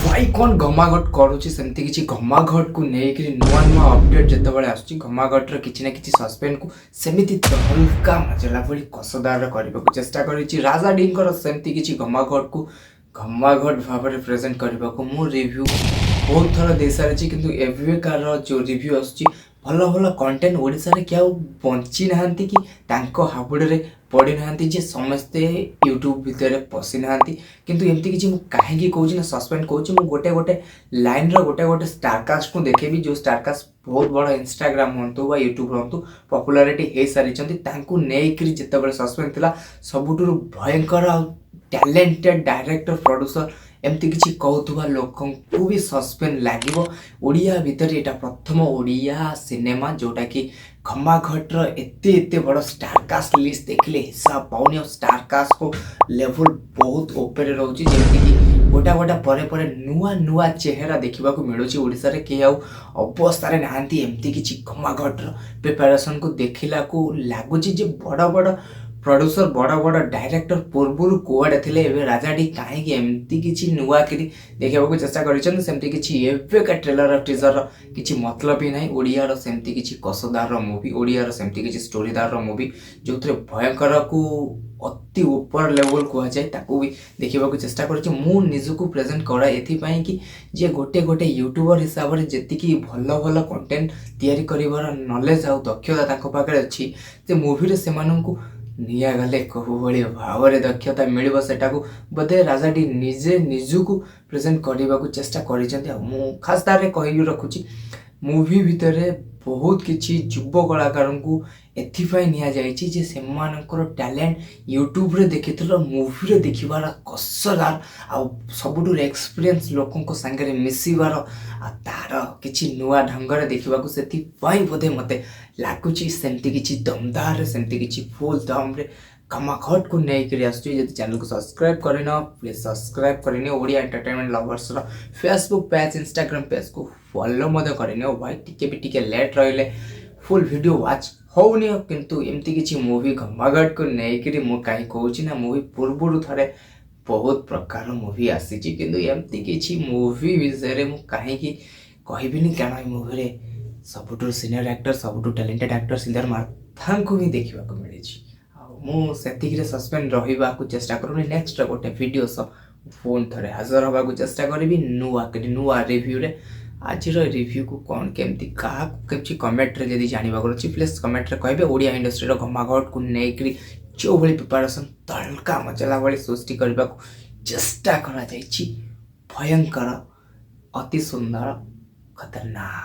भाई कौन घमाघट करुच्ची सेमती किसी घमाघट को लेकिन नुआ नुआ अपडेट जितेबाला आसुची घमाघटर किसी ना किसी सस्पेंस को सेमिति तहलका मजला भली कसदार करने को चेष्टा करिछि राजा डींकर सेमती किसी घमाघट को घमाघट भाव में प्रेजेंट करने को मु रिव्यू बहुत थर दे सारी किंतु एवेकार जो रिव्यू आसुची भल भल कंटेंट ओडिशा रे क्या बंची नाहांती कि तांको हाबुड़े पड़ी नाहांती जे समस्ते यूट्यूब भितर पशि नाहांती किंतु एमती किछि मु काहेकि कहूछि ना सस्पेंड कहूछि मु गोटे गोटे लाइन रो गोटे गोटे स्टारकास्ट को देखेबी जो स्टारकास्ट बहुत बड़ इंस्टाग्राम हंतु बा यूट्यूब हंतु पॉपुलैरिटी हे सारी चंती तांको नेइकरी जेतेबेले सस्पेंड थिला सबुटुरु भयंकर टैलेंटेड डायरेक्टर प्रोड्यूसर एमती किसी कहूथुबा लोक भी सस्पेंस लगे ओडिया भितर यहाँ प्रथम ओडिया सिनेमा जोटा कि घमाघटर एते एते बड़ स्टारकास्ट लिस्ट देखले हिसाब पाऊनी और स्टारकास्ट को लेवल बहुत ओपेरे रोची जेमती कि गोटा गोटा परे परे नुआ नुआ चेहरा देखा मिलूँ ओडिशा रे के अवस्था नहांती एमती किसी घमाघटर प्रिपेरेसन को देखला को लगुच बड़ बड़ प्रोड्यूसर बड़ बड़ डायरेक्टर पूर्व कुआड़े थे एवं राजाडी कहीं एमती किसी नुआ करी देखा चेष्टा करमती किसी ट्रेलर टीजर किसी मतलब ही ना ओडियार सेमती किसी कसदार मूवी ओडियार सेमती किसी स्टोरीदार मूवी जो भयंकर को अति ऊपर लेवल कहुए ताकू भी देखा चेष्टा करजक प्रेजेंट करा एपाई कि जे गोटे गोटे यूट्यूबर हिसाब से जी भल भल कंटेंट तैयारी कर नॉलेज आ दक्षता पाखे अच्छी से मूवी से निगले कहू भाई भाव में दक्षता मिल सेटा बोधे राजाटी निजे निजक प्रेजेंट करने को चेष्टा कर खास तार कही रखुची मूवी भितर बहुत किसी युव कलाकार को एथिपाई नि से टैलेंट यूट्यूब रे देखी मूवी रे देखिबार कसदार आ सबुठ एक्सपीरियंस लोकों सांगे मिसबार तार किसी नुआ ढंग से देखा से बोधे मत लगुच सेमती किसी दमदार सेमती किसी फुल दम रे घमाघट को लेकर आसुची चैनल को सब्सक्राइब करेन प्लीज सब्सक्राइब करें Odia entertainment lovers Facebook page Instagram page को फॉलो करें भाई टिके लेट रही फुल वीडियो वाच होनी किंतु एमती किसी मूवी घमाघट को लेकर मुझे कौची ना मूवी पूर्व थे बहुत प्रकार मूवी आसी किंतु एमती किसी मूवी विषय में कहीं कहबी क्या मूवी रे सबुठ सीनियर एक्टर सबुठ टैलेंटेड एक्टर सिद्धार्थ मार्था को भी देखा मिली मुझे सस्पेंड रहा चेष्टा करूँ नेक्स्ट गोटे वीडियो फोन थे हाजर हवा चेष्टा करी नुआ रिव्यू रे आज रिव्यू को कौन केमती क्या किसी कमेंट रे जदि जानवर अच्छी प्लीज कमेंट रे कहे ओडिया इंडस्ट्री घमाघट को लेकर जो भाई प्रिपेरेसन तड़का मचला भाई सृष्टि करने को चेष्टा करा भयंकर अति सुंदर खतरनाक।